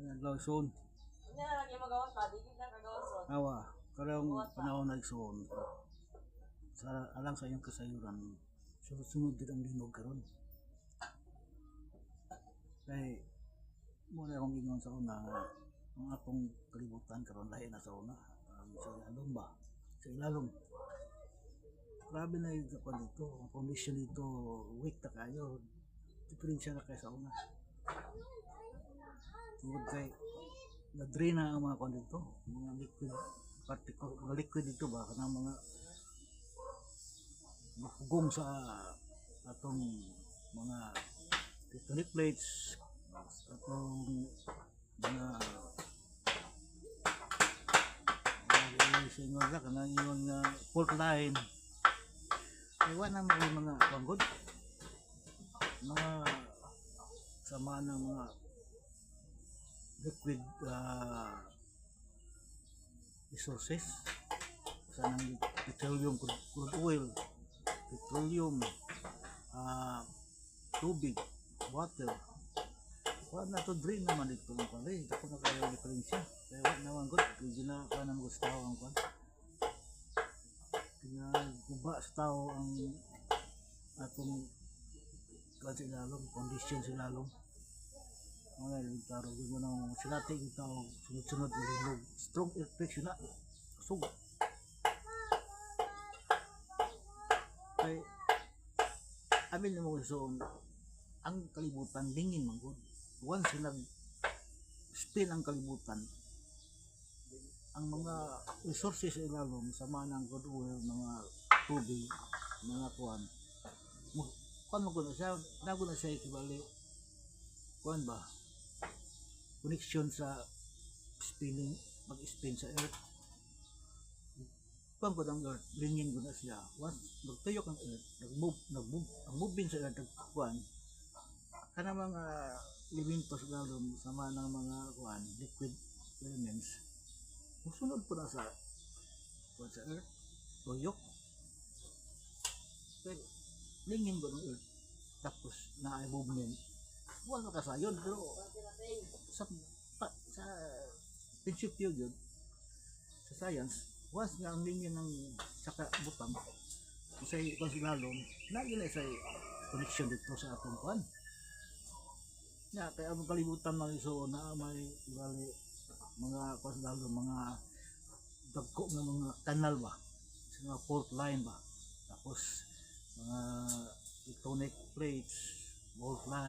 Naglason. Awa, karang panahon nagsoon. Sa alang sa iyong kasayuran, sunod din ang linog karon. Kay mo na akong gingon sa una nga ang akong kalibutan karon lahi na sa una. Sa ilalong ba? Sa ilalong. Grabe na yung kapal dito. Ang condition dito, weak na kayo. Diferensya na kayo sa una. Tungkol kay na-drain na ang mga kwan dito. Mga liquid particle, mga liquid dito ba? Kanang mga mahugong sa atong mga tectonic plates, atong mga singon na kanang ingon nga fault line. Iwa na mga panggod, mga sama ng mga liquid resources sa ng petroleum, crude oil, petroleum, tubig, water. Wala na to drain naman dito ng pala. Ako na kaya diferensya. Kaya wala naman good. Hindi na ka nang gusto ang kwan. Pinaguba sa tao ang atong kwan silalong, condition silalong. Mga ligtaro, hindi mo nang silati yung tao sunod-sunod na linog. Strong infection na. Sug. Kaya amin na mo gusto ang kalibutan dingin man good. Once nag-spin ang kalibutan, ang mga resources sa ilalong, sama ng crude oil, mga tubig, mga kuwan, kuwan mo ko na siya, nago na siya ikibali, kuwan ba, connection sa spinning, mag-spin sa earth, kuwan ko ng earth, lingin ko na siya, once magtuyok ang earth, ang moving sa earth, kuwan, kana mga elementos lalong sama ng mga kuan, liquid elements musunod po na sa kuan sa earth, tuyok pero lingin ko ng earth tapos na ay movement wala kasayon pero sa prinsipyo yun sa science once nga ang lingin ng saka butang sa kuan sa lalong nagilay sa connection dito sa atong kuan. Ya, kaya ang kalibutan ng iso na may bali mga pasdalo mga dagko ng mga kanal ba mga fault line ba tapos mga tectonic plates fault line